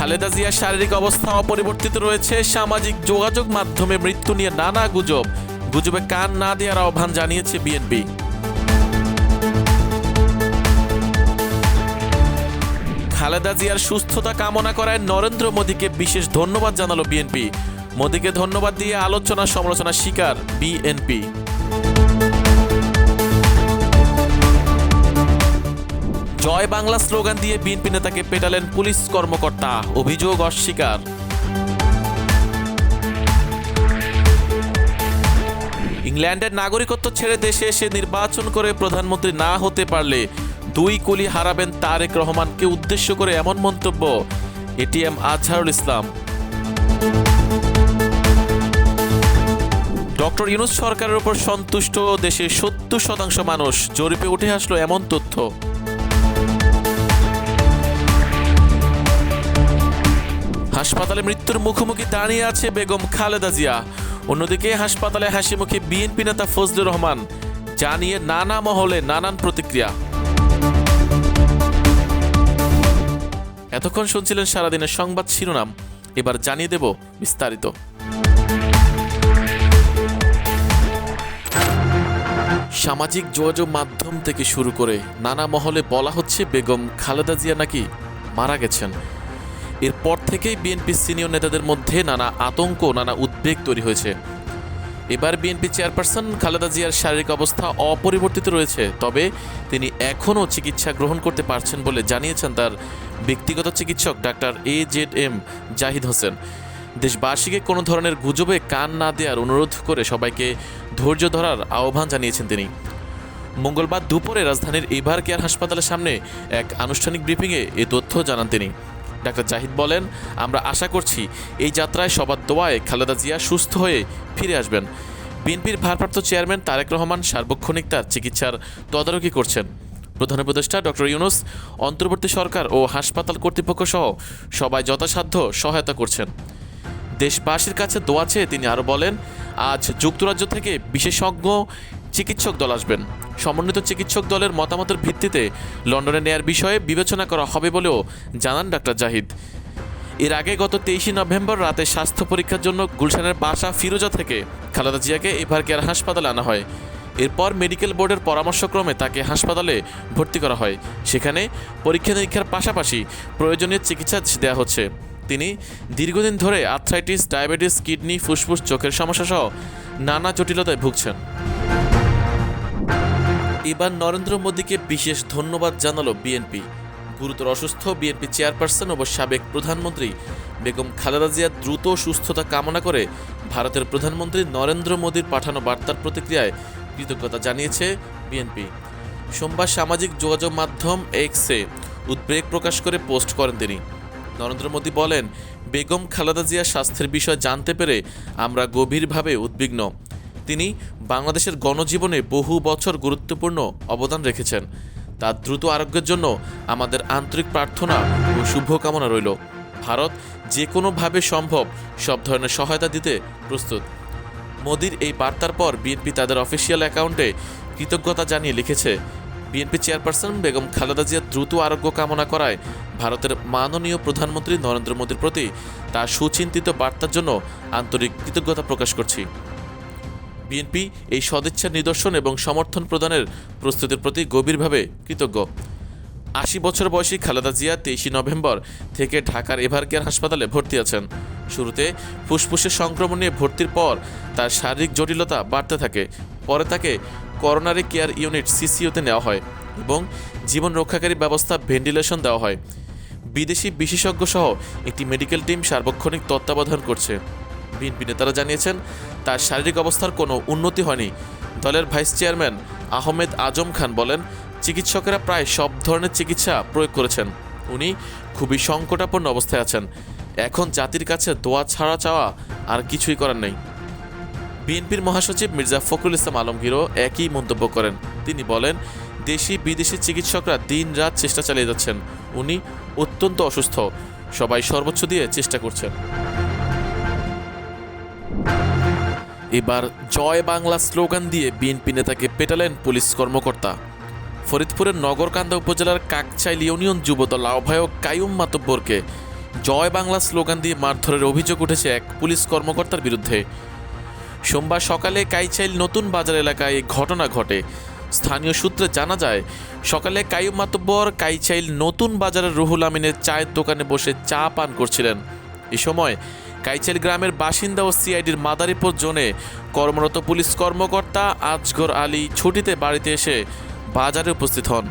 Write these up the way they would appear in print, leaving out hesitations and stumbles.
খালেদা জিয়ার শারীরিক অবস্থা অপরিবর্তিত রয়েছে। সামাজিক যোগাযোগ মাধ্যমে মৃত্যু নিয়ে নানা গুজবে কান না দেওয়ার আহ্বান জানিয়েছে বিএনপি। খালেদা জিয়ার সুস্থতা কামনা করায় নরেন্দ্র মোদীকে বিশেষ ধন্যবাদ জানালো বিএনপি। মোদীকে ধন্যবাদ দিয়ে আলোচনা সমালোচনা শিকার বিএনপি। জয় বাংলা স্লোগান দিয়ে বিএনপি নেতাকে পেটালেন পুলিশ কর্মকর্তা, অভিযোগ অস্বীকার। ইংল্যান্ডের নাগরিকত্ব ছেড়ে দেশে এসে নির্বাচন করে প্রধানমন্ত্রী না হতে পারলে 2 কুলি হারাবেন তারেক রহমানকে উদ্দেশ্য করে এমন মন্তব্য এটিএম আজহারুল ইসলাম। ডক্টর ইউনূস সরকারের উপর সন্তুষ্ট দেশের 70% মানুষ, জরিপে উঠে আসলো এমন তথ্য। হাসপাতালে মৃত্যুর মুখোমুখি দাঁড়িয়ে আছে বেগম খালেদা জিয়া। অন্যদিকে হাসপাতালে হাসিমুখে বিএনপি নেতা ফজলুর রহমান, জানিয়ে নানা মহলে নানান প্রতিক্রিয়া। এতক্ষণ শুনছিলেন সারাদিনের সংবাদ শিরোনাম, এবার জানিয়ে দেব বিস্তারিত। সামাজিক যোগাযোগ মাধ্যম থেকে শুরু করে নানা মহলে বলা হচ্ছে বেগম খালেদা জিয়া নাকি মারা গেছেন। এরপর থেকেই বিএনপি সিনিয়র নেতাদের মধ্যে নানা আতঙ্ক, নানা উদ্বেগ তৈরি হয়েছে। এবার বিএনপি চেয়ারপারসন খালেদা জিয়ার শারীরিক অবস্থা অপরিবর্তিত রয়েছে, তবে তিনি এখনও চিকিৎসা গ্রহণ করতে পারছেন বলে জানিয়েছেন তার ব্যক্তিগত চিকিৎসক ডাক্তার AZM জাহিদ হোসেন। দেশবাসীকে কোনো ধরনের গুজবে কান না দেওয়ার অনুরোধ করে সবাইকে ধৈর্য ধরার আহ্বান জানিয়েছেন তিনি। মঙ্গলবার দুপুরে রাজধানীর এভার কেয়ার হাসপাতালের সামনে এক আনুষ্ঠানিক ব্রিফিংয়ে এ তথ্য জানান তিনি। ডাক্তার জাহিদ বলেন, আমরা আশা করছি এই যাত্রায় সবার দোয়ায় খালেদা জিয়া সুস্থ হয়ে ফিরে আসবেন। বিএনপির ভারপ্রাপ্ত চেয়ারম্যান তারেক রহমান সার্বক্ষণিক তার চিকিৎসার তদারকি করছেন। প্রধান উপদেষ্টা ডক্টর ইউনূস, অন্তর্বর্তী সরকার ও হাসপাতাল কর্তৃপক্ষ সহ সবাই যথাসাধ্য সহায়তা করছেন। দেশবাসীর কাছে দোয়া চেয়ে তিনি আরও বলেন, আজ যুক্তরাজ্য থেকে বিশেষজ্ঞ চিকিৎসক দল আসবেন। সমন্বিত চিকিৎসক দলের মতামতের ভিত্তিতে লন্ডনে নেয়ার বিষয়ে বিবেচনা করা হবে বলেও জানান ডাক্তার জাহিদ। এর আগে গত 23 নভেম্বর রাতে স্বাস্থ্য পরীক্ষার জন্য গুলশানের বাসা ফিরোজা থেকে খালেদা জিয়াকে এভার কেয়ার হাসপাতালে আনা হয়। এরপর মেডিকেল বোর্ডের পরামর্শক্রমে তাকে হাসপাতালে ভর্তি করা হয়। সেখানে পরীক্ষা নিরীক্ষার পাশাপাশি প্রয়োজনীয় চিকিৎসা দেওয়া হচ্ছে। তিনি দীর্ঘদিন ধরে আর্থ্রাইটিস, ডায়াবেটিস, কিডনি, ফুসফুস, চোখের সমস্যা সহ নানা জটিলতায় ভুগছেন। এবার নরেন্দ্র মোদীকে বিশেষ ধন্যবাদ জানালো বিএনপি। গুরুতর অসুস্থ বিএনপি চেয়ারপারসন ও সাবেক প্রধানমন্ত্রী বেগম খালেদা জিয়ার দ্রুত সুস্থতা কামনা করে ভারতের প্রধানমন্ত্রী নরেন্দ্র মোদীর পাঠানো বার্তার প্রতিক্রিয়ায় কৃতজ্ঞতা জানিয়েছে বিএনপি। সোমবার সামাজিক যোগাযোগ মাধ্যম এক্সে উদ্বেগ প্রকাশ করে পোস্ট করেন তিনি। নরেন্দ্র মোদী বলেন, বেগম খালেদা জিয়ার স্বাস্থ্যের বিষয় জানতে পেরে আমরা গভীরভাবে উদ্বিগ্ন। তিনি বাংলাদেশের গণজীবনে বহু বছর গুরুত্বপূর্ণ অবদান রেখেছেন। তার দ্রুত আরোগ্যের জন্য আমাদের আন্তরিক প্রার্থনা ও শুভকামনা রইল। ভারত যে কোনোভাবে সম্ভব সব ধরনের সহায়তা দিতে প্রস্তুত। মোদির এই বার্তার পর বিএনপি তাদের অফিসিয়াল অ্যাকাউন্টে কৃতজ্ঞতা জানিয়ে লিখেছে, বিএনপি চেয়ারপারসন বেগম খালেদা জিয়ার দ্রুত আরোগ্য কামনা করায় ভারতের মাননীয় প্রধানমন্ত্রী নরেন্দ্র মোদীর প্রতি তার সুচিন্তিত বার্তার জন্য আন্তরিক কৃতজ্ঞতা প্রকাশ করছি। বিএনপি এই সদিচ্ছার নিদর্শন এবং সমর্থন প্রদানের প্রস্তুতির প্রতি গভীরভাবে কৃতজ্ঞ। 80 বছর বয়সী খালেদা জিয়া 23 নভেম্বর থেকে ঢাকার এভার কেয়ার হাসপাতালে ভর্তি আছেন। শুরুতে ফুসফুসের সংক্রমণ নিয়ে ভর্তির পর তার শারীরিক জটিলতা বাড়তে থাকে। পরে তাকে করোনারি কেয়ার ইউনিট CCUতে নেওয়া হয় এবং জীবন রক্ষাকারী ব্যবস্থা ভেন্টিলেশন দেওয়া হয়। বিদেশি বিশেষজ্ঞ সহ একটি মেডিকেল টিম সার্বক্ষণিক তত্ত্বাবধান করছে। বিএনপি নেতারা জানিয়েছেন, তার শারীরিক অবস্থার কোনো উন্নতি হয়নি। দলের ভাইস চেয়ারম্যান আহমেদ আজম খান বলেন, চিকিৎসকেরা প্রায় সব ধরনের চিকিৎসা প্রয়োগ করেছেন। উনি খুবই সংকটাপন্ন অবস্থায় আছেন। এখন জাতির কাছে দোয়া ছাড়া চাওয়া আর কিছুই করার নেই। বিএনপির মহাসচিব মির্জা ফখরুল ইসলাম আলমগীরও একই মন্তব্য করেন। তিনি বলেন, দেশি বিদেশি চিকিৎসকরা দিন রাত চেষ্টা চালিয়ে যাচ্ছেন। উনি অত্যন্ত অসুস্থ, সবাই সর্বোচ্চ দিয়ে চেষ্টা করছেন। এবার জয় বাংলা স্লোগান দিয়ে বিএনপি নেতাকে পেটালেন পুলিশ কর্মকর্তা। ফরিদপুরের নগরকান্দা উপজেলার কাকচাইল ইউনিয়ন যুবদল আহ্বায়ক কাইয়ুম মাতব্বরকে জয় বাংলা স্লোগান দিয়ে মারধরের অভিযোগ উঠেছে এক পুলিশ কর্মকর্তার বিরুদ্ধে। সোমবার সকালে কাইচাইল নতুন বাজার এলাকায় এই ঘটনা ঘটে। স্থানীয় সূত্রে জানা যায়, সকালে কাইয়ুম মাতব্বর কাইচাইল নতুন বাজারের রুহুল আমিনের চায়ের দোকানে বসে চা পান করছিলেন। এ সময় কাইচাইল গ্রামের বাসিন্দা ও সিআইডির মাদারীপুর জোনে কর্মরত পুলিশ কর্মকর্তা আজগর আলী ছুটিতে বাড়িতে এসে বাজারে উপস্থিত হন।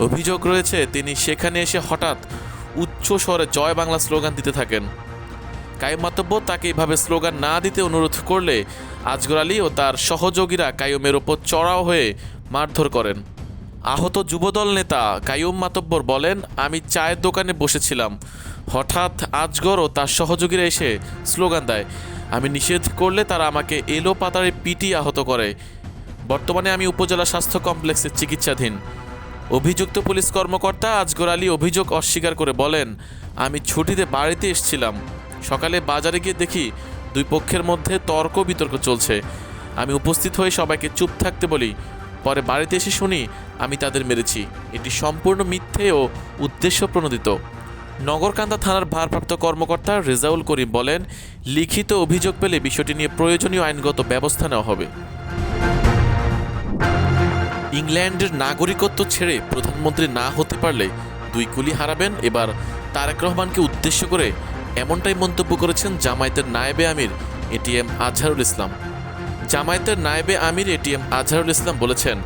অভিযোগ রয়েছে, তিনি সেখানে এসে হঠাৎ উচ্চ স্বরে জয় বাংলা স্লোগান দিতে থাকেন। কাইয়ুম মাতব্বর তাকে এভাবে স্লোগান না দিতে অনুরোধ করলে আজগর আলী ও তার সহযোগীরা কাইয়ুমের ওপর চড়াও হয়ে মারধর করেন। আহত যুবদল নেতা কাইয়ুম মাতব্বর বলেন, আমি চায়ের দোকানে বসেছিলাম, হঠাৎ আজগর ও তার সহযোগীরা এসে স্লোগান দেয়। আমি নিষেধ করলে তারা আমাকে এলো পাতারে পিটিয়ে আহত করে। বর্তমানে আমি উপজেলা স্বাস্থ্য কমপ্লেক্সে চিকিৎসাধীন। অভিযুক্ত পুলিশ কর্মকর্তা আজগর আলী অভিযোগ অস্বীকার করে বলেন, আমি ছুটিতে বাড়িতে এসেছিলাম। সকালে বাজারে গিয়ে দেখি দুই পক্ষের মধ্যে তর্ক বিতর্ক চলছে। আমি উপস্থিত হয়ে সবাইকে চুপ থাকতে বলি। পরে বাড়িতে এসে শুনি আমি তাদের মেরেছি। এটি সম্পূর্ণ মিথ্যে ও উদ্দেশ্য প্রণোদিত। নগরকান্দা থানার ভারপ্রাপ্ত কর্মকর্তা রেজাউল করিম বলেন, লিখিত অভিযোগ পেলে বিষয়টি নিয়ে প্রয়োজনীয় আইনগত ব্যবস্থা নেওয়া হবে। ইংল্যান্ডের নাগরিকত্ব ছেড়ে প্রধানমন্ত্রী না হতে পারলে দুই কুলি হারাবেন। এবার তারেক রহমানকে উদ্দেশ্য করে এমনটাই মন্তব্য করেছেন জামায়াতের নায়েবে আমির এটিএম আজহারুল ইসলাম। জামায়াতের নায়েবে আমির এটিএম আজহারুল ইসলাম বলেছেন,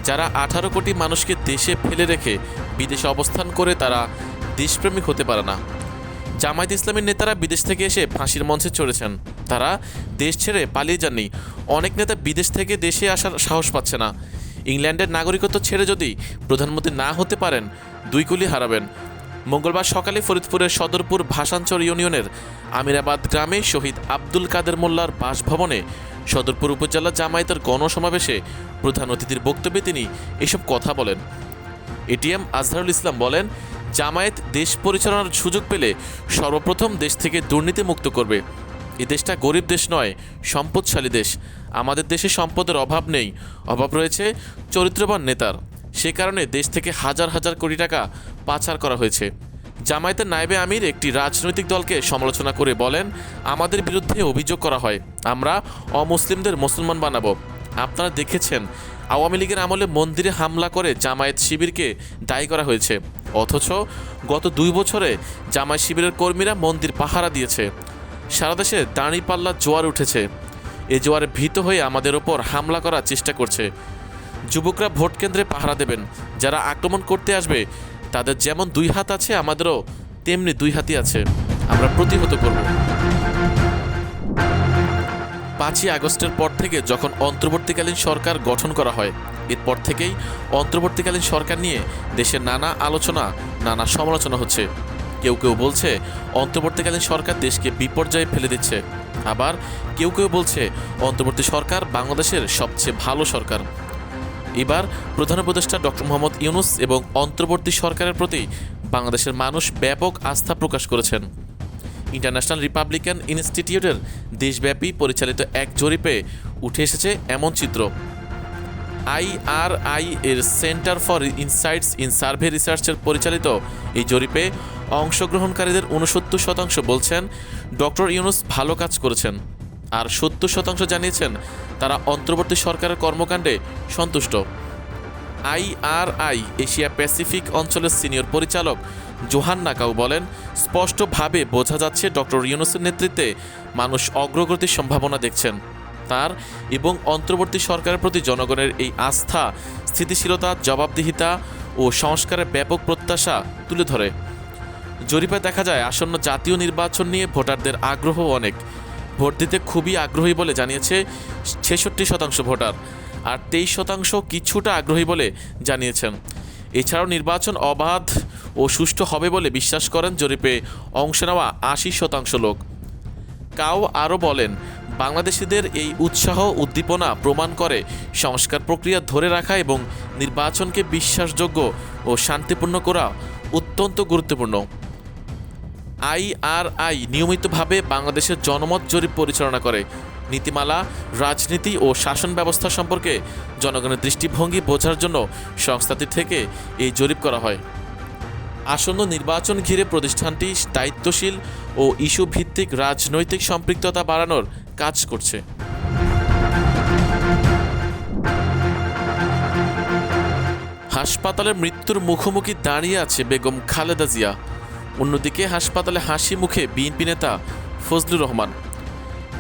যারা 18 কোটি মানুষকে দেশে ফেলে রেখে বিদেশে অবস্থান করে তারা দেশপ্রেমিক হতে পারে না। জামায়াত ইসলামীর নেতারা বিদেশ থেকে এসে ফাঁসির মঞ্চে চড়েছেন। তারা দেশ ছেড়ে পালিয়ে যাননি। অনেক নেতা বিদেশ থেকে দেশে আসার সাহস পাচ্ছে না। ইংল্যান্ডের নাগরিকত্ব ছেড়ে যদি প্রধানমন্ত্রী না হতে পারেন, দুই কুলি হারাবেন। মঙ্গলবার সকালে ফরিদপুরের সদরপুর ভাসানচর ইউনিয়নের আমিরাবাদ গ্রামে শহীদ আব্দুল কাদের মোল্লার বাসভবনে সদরপুর উপজেলা জামায়াতের গণসমাবেশে প্রধান অতিথির বক্তব্যে তিনি এসব কথা বলেন। এটিএম আজহারুল ইসলাম বলেন, জামায়াত দেশ পরিচালনার সুযোগ পেলে সর্বপ্রথম দেশ থেকে দুর্নীতি মুক্ত করবে। এই দেশটা গরিব দেশ নয়, সম্পদশালী দেশ। আমাদের দেশে সম্পদের অভাব নেই, অভাব রয়েছে চরিত্রবান নেতার। সে কারণে দেশ থেকে হাজার হাজার কোটি টাকা পাচার করা হয়েছে। জামায়াতের নায়েবে আমির একটি রাজনৈতিক দলকে সমালোচনা করে বলেন, আমাদের বিরুদ্ধে অভিযোগ করা হয় আমরা অমুসলিমদের মুসলমান বানাবো। আপনারা দেখেছেন আওয়ামী লীগের আমলে মন্দিরে হামলা করে জামায়াত শিবিরকে দায়ী করা হয়েছে, অথচ গত 2 বছরে জামায়াত শিবিরের কর্মীরা মন্দির পাহারা দিয়েছে। সারা দেশে দাঁড়িপাল্লা জোয়ার উঠেছে। এ জোয়ারে ভীত হয়ে আমাদের ওপর হামলা করার চেষ্টা করছে। যুবকরা ভোট কেন্দ্রে পাহারা দেবেন। যারা আক্রমণ করতে আসবে তাদের যেমন 2 হাত আছে, আমাদেরও তেমনি 2 হাতই আছে। আমরা প্রতিহত করব। 5ই আগস্টের পর থেকে যখন অন্তর্বর্তীকালীন সরকার গঠন করা হয়, এরপর থেকেই অন্তর্বর্তীকালীন সরকার নিয়ে দেশের নানা আলোচনা, নানা সমালোচনা হচ্ছে। কেউ কেউ বলছে অন্তর্বর্তীকালীন সরকার দেশকে বিপর্যয়ে ফেলে দিচ্ছে, আবার কেউ কেউ বলছে অন্তর্বর্তী সরকার বাংলাদেশের সবচেয়ে ভালো সরকার। এবার প্রধান উপদেষ্টা ডক্টর মোহাম্মদ ইউনূস এবং অন্তর্বর্তী সরকারের প্রতি বাংলাদেশের মানুষ ব্যাপক আস্থা প্রকাশ করেছেন। ইন্টারন্যাশনাল রিপাবলিকান ইনস্টিটিউটের দেশব্যাপী পরিচালিত এক জরিপে উঠে এসেছে এমন চিত্র। IRI এর centre for insights in survey রিসার্চের পরিচালিত এই জরিপে অংশগ্রহণকারীদের 69% বলছেন ডক্টর ইউনূস ভালো কাজ করেছেন, আর 70% জানিয়েছেন তারা অন্তর্বর্তী সরকারের কর্মকাণ্ডে সন্তুষ্ট। IRI এশিয়া প্যাসিফিক অঞ্চলের সিনিয়র পরিচালক জোহান্না কাউ বলেন, স্পষ্টভাবে বোঝা যাচ্ছে ডক্টর ইউনূসের নেতৃত্বে মানুষ অগ্রগতির সম্ভাবনা দেখছেন। তার এবং অন্তর্বর্তী সরকারের প্রতি জনগণের এই আস্থা, স্থিতিশীলতা, জবাবদিহিতা ও সংস্কারের ব্যাপক প্রত্যাশা তুলে ধরে। জরিপে দেখা যায় আসন্ন জাতীয় নির্বাচন নিয়ে ভোটারদের আগ্রহ অনেক। ভোট দিতে খুবই আগ্রহী বলে জানিয়েছে 66% ভোটার, আর 23% কিছুটা আগ্রহী বলে জানিয়েছেন। এছাড়াও নির্বাচন অবাধ ও সুষ্ঠু হবে বলে বিশ্বাস করেন জরিপে অংশ নেওয়া 80% লোক। কাউ আরও বলেন, বাংলাদেশিদের এই উৎসাহ উদ্দীপনা প্রমাণ করে সংস্কার প্রক্রিয়া ধরে রাখা এবং নির্বাচনকে বিশ্বাসযোগ্য ও শান্তিপূর্ণ করা অত্যন্ত গুরুত্বপূর্ণ। IRI নিয়মিতভাবে বাংলাদেশের জনমত জরিপ পরিচালনা করে। নীতিমালা, রাজনীতি ও শাসন ব্যবস্থা সম্পর্কে জনগণের দৃষ্টিভঙ্গি বোঝার জন্য সংস্থাটি থেকে এই জরিপ করা হয়। আসন্ন নির্বাচন ঘিরে প্রতিষ্ঠানটি দায়িত্বশীল ও ইস্যু ভিত্তিক রাজনৈতিক সম্পৃক্ততা বাড়ানোর কাজ করছে। হাসপাতালে মৃত্যুর মুখোমুখি দাঁড়িয়ে আছে বেগম খালেদা জিয়া। অন্যদিকে হাসপাতালে হাসি মুখে বিএনপি নেতা ফজলুর রহমান।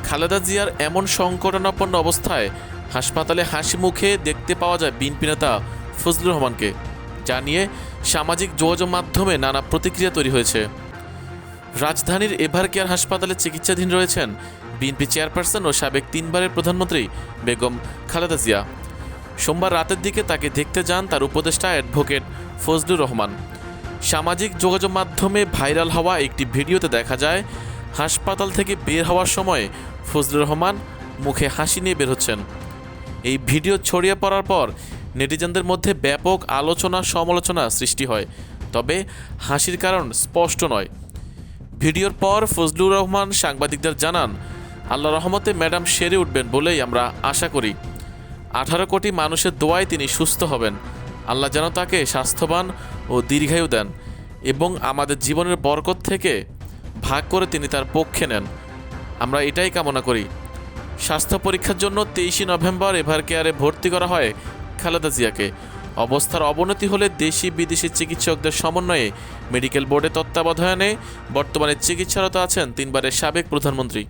খালেদা জিয়ার এমন সংকটাপন্ন অবস্থায় হাসপাতালে হাসি মুখে দেখতে পাওয়া যায় বিএনপি নেতা ফজলুর রহমানকে, যা নিয়ে সামাজিক যোগাযোগ মাধ্যমে নানা প্রতিক্রিয়া তৈরি হয়েছে। রাজধানীর এভার কেয়ার হাসপাতালে চিকিৎসাধীন রয়েছেন বিএনপি চেয়ারপারসন ও সাবেক 3 বারের প্রধানমন্ত্রী বেগম খালেদা জিয়া। সোমবার রাতের দিকে তাকে দেখতে যান তার উপদেষ্টা অ্যাডভোকেট ফজলুর রহমান। সামাজিক যোগাযোগ মাধ্যমে ভাইরাল হওয়া একটি ভিডিওতে দেখা যায় হাসপাতাল থেকে বের হওয়ার সময় ফজলুর রহমান মুখে হাসি নিয়ে বের হচ্ছেন। এই ভিডিও ছড়িয়ে পড়ার পর নেটিজেনদের মধ্যে ব্যাপক আলোচনা সমালোচনা সৃষ্টি হয়, তবে হাসির কারণ স্পষ্ট নয়। ভিডিওর পর ফজলুর রহমান সাংবাদিকদের জানান, আল্লাহ রহমতে ম্যাডাম সেরে উঠবেন বলেই আমরা আশা করি। 18 কোটি মানুষের দোয়ায় তিনি সুস্থ হবেন। আল্লাহ যেন তাকে স্বাস্থ্যবান ও দীর্ঘায়ু দেন এবং আমাদের জীবনের বরকত থেকে ভাগ করে তিনি তার পক্ষে নেন, আমরা এটাই কামনা করি। স্বাস্থ্য পরীক্ষার জন্য 23 নভেম্বর এভার কেয়ারে ভর্তি করা হয় খালেদা জিয়াকে। অবস্থার অবনতি হলে দেশি বিদেশি চিকিৎসকদের সমন্বয়ে মেডিকেল বোর্ডের তত্ত্বাবধানে বর্তমানে চিকিৎসারত আছেন 3 বারের সাবেক প্রধানমন্ত্রী।